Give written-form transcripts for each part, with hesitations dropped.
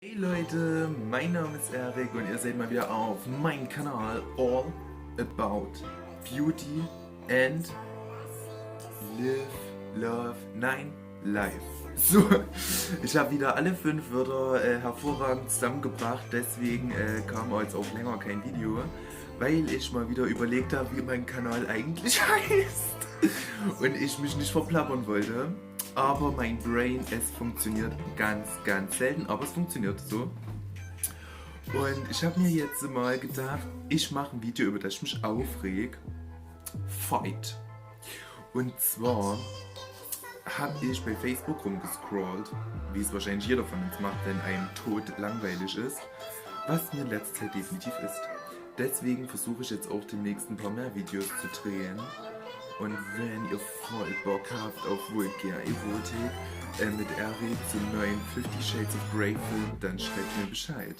Hey Leute, mein Name ist Erik und ihr seid mal wieder auf meinem Kanal All About Beauty and Live, Love, nein, Life. So, ich habe wieder alle 5 Wörter hervorragend zusammengebracht, deswegen kam jetzt auch länger kein Video, weil ich mal wieder überlegt habe, wie mein Kanal eigentlich heißt und ich mich nicht verplappern wollte. Aber mein Brain, es funktioniert ganz selten, aber es funktioniert so. Und ich habe mir jetzt mal gedacht, ich mache ein Video, über das ich mich aufreg. Fight. Und zwar habe ich bei Facebook rumgescrollt, wie es wahrscheinlich jeder von uns macht, wenn einem tot langweilig ist, was mir in letzter Zeit definitiv ist. Deswegen versuche ich jetzt auch demnächst ein paar mehr Videos zu drehen. Und wenn ihr voll Bock habt auf vulgäre Erotik mit Erik zum neuen 50 Shades of Grey Film, dann schreibt mir Bescheid.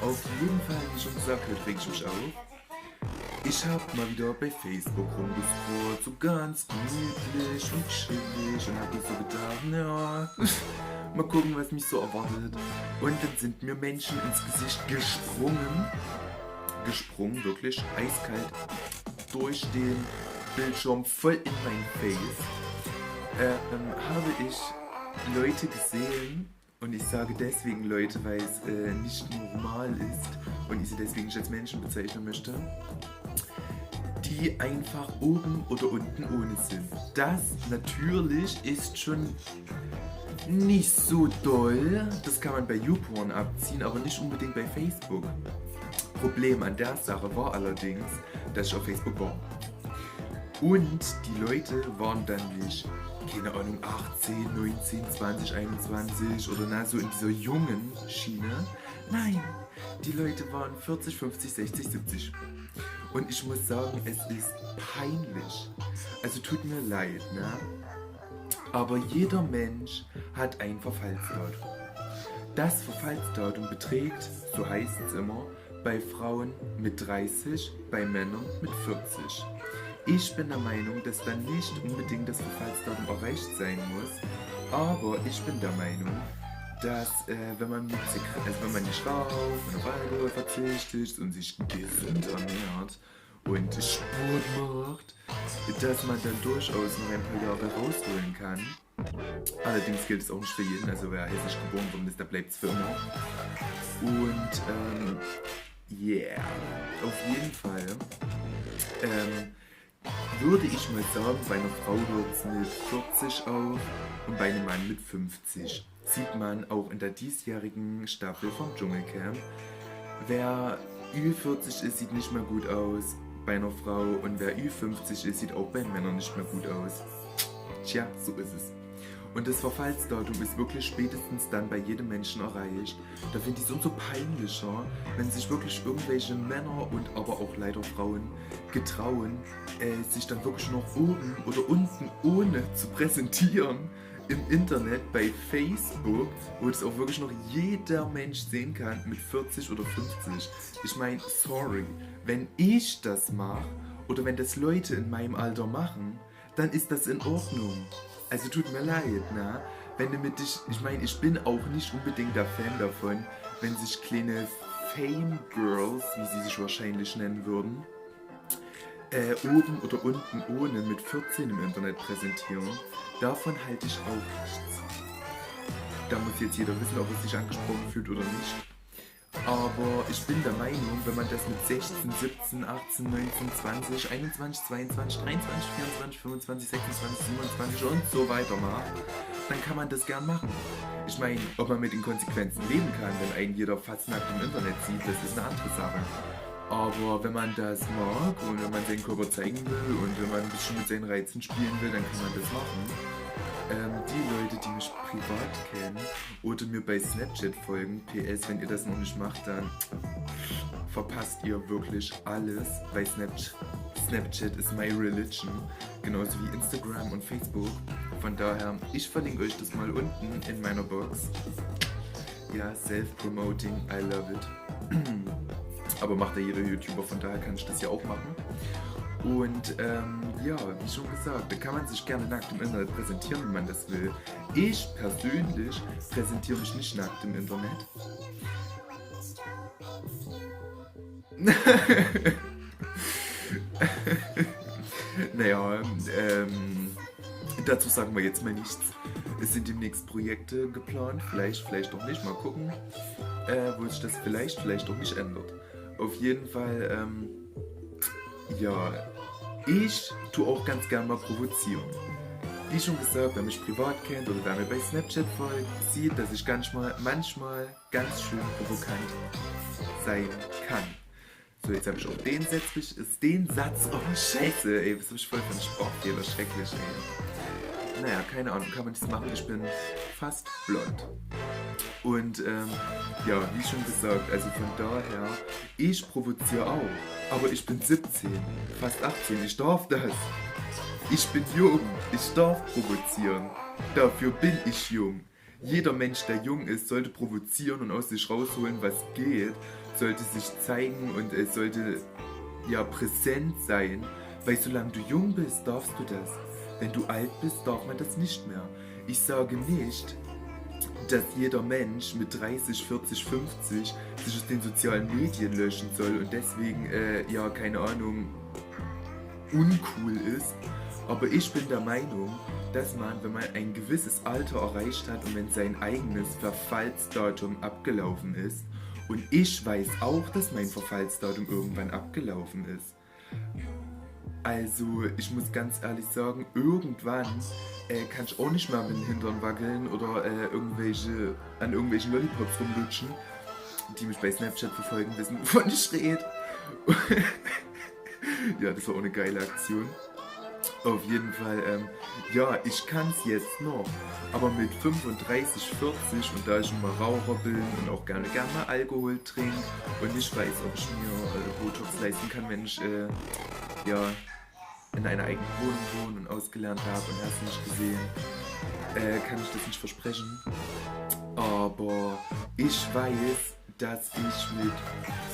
Auf jeden Fall, wie schon gesagt, heute reg ich mich auf. Ich habe mal wieder bei Facebook rumgescrollt, so ganz gemütlich und chillig und habe mir so gedacht, ja, mal gucken, was mich so erwartet. Und dann sind mir Menschen ins Gesicht gesprungen, wirklich eiskalt durch den Bildschirm voll in mein Face, habe ich Leute gesehen, und ich sage deswegen Leute, weil es nicht normal ist und ich sie deswegen nicht als Menschen bezeichnen möchte, die einfach oben oder unten ohne sind. Das natürlich ist schon nicht so doll, das kann man bei YouPorn abziehen, aber nicht unbedingt bei Facebook. Problem an der Sache war allerdings, dass ich auf Facebook war. Und die Leute waren dann nicht, keine Ahnung, 18, 19, 20, 21 oder na, so in dieser jungen Schiene. Nein, die Leute waren 40, 50, 60, 70. Und ich muss sagen, es ist peinlich. Also tut mir leid, ne? Aber jeder Mensch hat ein Verfallsdatum. Das Verfallsdatum beträgt, so heißt es immer, bei Frauen mit 30, bei Männern mit 40. Ich bin der Meinung, dass dann nicht unbedingt das Verfallsdatum erreicht sein muss, aber ich bin der Meinung, dass wenn man nicht raucht und auf Alkohol verzichtet und sich gesund ernährt und Sport macht, dass man dann durchaus noch ein paar Jahre rausholen kann. Allerdings gilt es auch nicht für jeden, also wer hessisch geboren worden ist, der bleibt es für immer. Und yeah, auf jeden Fall würde ich mal sagen, bei einer Frau hört es mit 40 auf und bei einem Mann mit 50. Sieht man auch in der diesjährigen Staffel vom Dschungelcamp. Wer Ü40 ist, sieht nicht mehr gut aus bei einer Frau, und wer Ü50 ist, sieht auch bei Männern nicht mehr gut aus. Tja, so ist es. Und das Verfallsdatum ist wirklich spätestens dann bei jedem Menschen erreicht. Da finde ich es umso peinlicher, wenn sich wirklich irgendwelche Männer und aber auch leider Frauen getrauen, sich dann wirklich noch oben oder unten ohne zu präsentieren im Internet, bei Facebook, wo das auch wirklich noch jeder Mensch sehen kann mit 40 oder 50. Ich meine, sorry, wenn ich das mache oder wenn das Leute in meinem Alter machen, dann ist das in Ordnung. Also tut mir leid, ne? Wenn du mit dich, ich meine, ich bin auch nicht unbedingt der Fan davon, wenn sich kleine Fame Girls, wie sie sich wahrscheinlich nennen würden, oben oder unten ohne mit 14 im Internet präsentieren. Davon halte ich auch nichts. Da muss jetzt jeder wissen, ob er sich angesprochen fühlt oder nicht. Aber ich bin der Meinung, wenn man das mit 16, 17, 18, 19, 20, 21, 22, 23, 24, 25, 26, 27 und so weiter macht, dann kann man das gern machen. Ich meine, ob man mit den Konsequenzen leben kann, wenn einen jeder fast nackt im Internet sieht, das ist eine andere Sache. Aber wenn man das mag und wenn man seinen Körper zeigen will und wenn man ein bisschen mit seinen Reizen spielen will, dann kann man das machen. Die Leute, die mich privat kennen oder mir bei Snapchat folgen, PS, wenn ihr das noch nicht macht, dann verpasst ihr wirklich alles, weil Snapchat ist my religion, genauso wie Instagram und Facebook. Von daher, ich verlinke euch das mal unten in meiner Box. Ja, self-promoting, I love it. Aber macht ja jeder YouTuber, von daher kann ich das ja auch machen. Und ja, wie schon gesagt, da kann man sich gerne nackt im Internet präsentieren, wenn man das will. Ich persönlich präsentiere mich nicht nackt im Internet. Naja, dazu sagen wir jetzt mal nichts. Es sind demnächst Projekte geplant, vielleicht auch nicht, mal gucken, wo sich das vielleicht auch nicht ändert. Auf jeden Fall, ja, ich tue auch ganz gern mal provozieren. Wie schon gesagt, wer mich privat kennt oder wer mir bei Snapchat folgt, sieht, dass ich manchmal ganz schön provokant sein kann. So, jetzt habe ich auch den Satz, oh Scheiße, ey, was hab ich voll von Sprachfehler, schrecklich, ey. Naja, keine Ahnung, kann man das machen, ich bin fast blond. Und ja, wie schon gesagt, also von daher, ich provoziere auch, aber ich bin 17, fast 18, ich darf das. Ich bin jung, ich darf provozieren, dafür bin ich jung. Jeder Mensch, der jung ist, sollte provozieren und aus sich rausholen, was geht, sollte sich zeigen und es sollte ja präsent sein, weil solange du jung bist, darfst du das. Wenn du alt bist, darf man das nicht mehr. Ich sage nicht, dass jeder Mensch mit 30, 40, 50 sich aus den sozialen Medien löschen soll und deswegen, ja, keine Ahnung, uncool ist. Aber ich bin der Meinung, dass man, wenn man ein gewisses Alter erreicht hat und wenn sein eigenes Verfallsdatum abgelaufen ist, und ich weiß auch, dass mein Verfallsdatum irgendwann abgelaufen ist. Also, ich muss ganz ehrlich sagen, irgendwann kann ich auch nicht mehr mit dem Hintern wackeln oder an irgendwelchen Lollipops rumlutschen, die mich bei Snapchat verfolgen, wissen, wovon ich rede. Ja, das war auch eine geile Aktion. Auf jeden Fall, ja, ich kann es jetzt noch, aber mit 35, 40 und da ich schon mal Raucher bin und auch gerne mal Alkohol trinke und nicht weiß, ob ich mir Botox leisten kann, wenn ich ja, in einer eigenen Wohnung wohne und ausgelernt habe und hast nicht gesehen, kann ich das nicht versprechen. Aber ich weiß, dass ich mit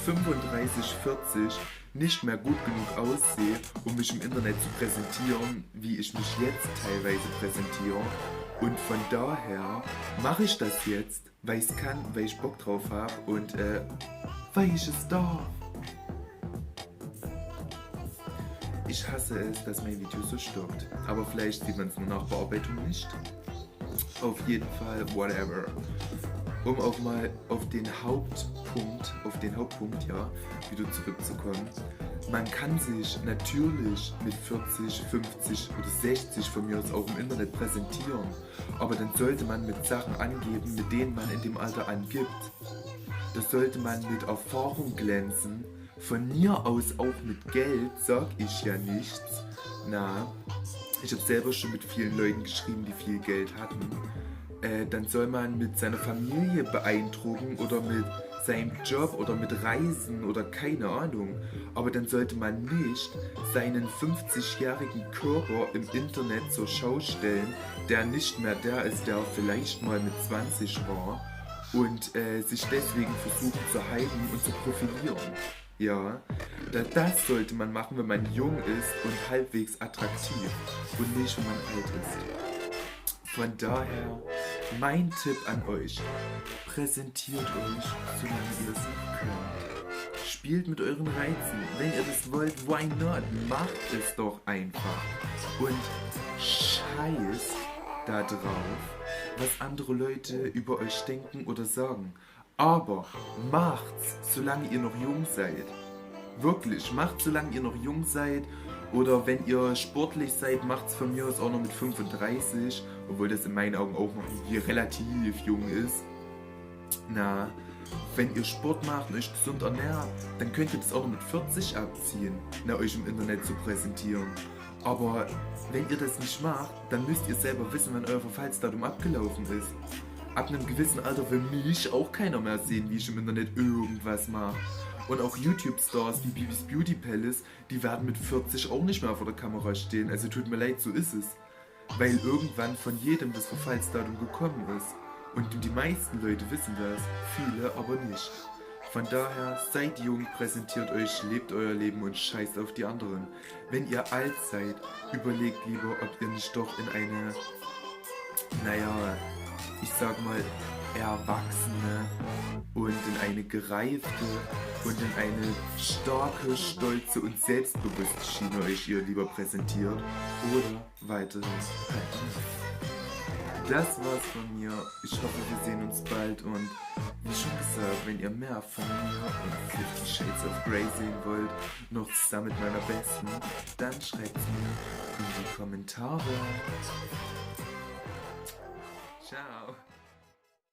35, 40 nicht mehr gut genug aussehe, um mich im Internet zu präsentieren, wie ich mich jetzt teilweise präsentiere. Und von daher mache ich das jetzt, weil ich es kann, weil ich Bock drauf habe und weil ich es darf. Ich hasse es, dass mein Video so stockt, aber vielleicht sieht man es nur nach Bearbeitung nicht. Auf jeden Fall, whatever. Um auch mal auf den Hauptpunkt, ja, wieder zurückzukommen. Man kann sich natürlich mit 40, 50 oder 60 von mir aus auch im Internet präsentieren, aber dann sollte man mit Sachen angeben, mit denen man in dem Alter angibt. Das sollte man mit Erfahrung glänzen, von mir aus auch mit Geld, sag ich ja nichts. Na, ich habe selber schon mit vielen Leuten geschrieben, die viel Geld hatten. Dann soll man mit seiner Familie beeindrucken oder mit seinem Job oder mit Reisen oder keine Ahnung. Aber dann sollte man nicht seinen 50-jährigen Körper im Internet zur Schau stellen, der nicht mehr der ist, der vielleicht mal mit 20 war und sich deswegen versuchen zu hypen und zu profilieren. Ja, das sollte man machen, wenn man jung ist und halbwegs attraktiv und nicht, wenn man alt ist. Von daher, mein Tipp an euch, präsentiert euch, solange ihr es noch könnt. Spielt mit euren Reizen, wenn ihr das wollt, why not? Macht es doch einfach. Und scheißt da drauf, was andere Leute über euch denken oder sagen. Aber macht's, solange ihr noch jung seid. Wirklich, macht, solange ihr noch jung seid. Oder wenn ihr sportlich seid, macht's von mir aus auch noch mit 35. Obwohl das in meinen Augen auch noch relativ jung ist. Na, wenn ihr Sport macht und euch gesund ernährt, dann könnt ihr das auch noch mit 40 abziehen, euch im Internet zu präsentieren. Aber wenn ihr das nicht macht, dann müsst ihr selber wissen, wann euer Verfallsdatum abgelaufen ist. Ab einem gewissen Alter will mich auch keiner mehr sehen, wie ich im Internet irgendwas mache. Und auch YouTube-Stars wie Bibis Beauty Palace, die werden mit 40 auch nicht mehr vor der Kamera stehen. Also tut mir leid, so ist es. Weil irgendwann von jedem das Verfallsdatum gekommen ist. Und die meisten Leute wissen das, viele aber nicht. Von daher, seid jung, präsentiert euch, lebt euer Leben und scheißt auf die anderen. Wenn ihr alt seid, überlegt lieber, ob ihr nicht doch in eine, naja, ich sag mal, erwachsene und in eine gereifte und in eine starke, stolze und selbstbewusste Schiene euch ihr lieber präsentiert oder weiterhin halten. Das war's von mir. Ich hoffe, wir sehen uns bald und wie schon gesagt, wenn ihr mehr von mir und 50 Shades of Grey sehen wollt, noch zusammen mit meiner Besten, dann schreibt's mir in die Kommentare. Ciao.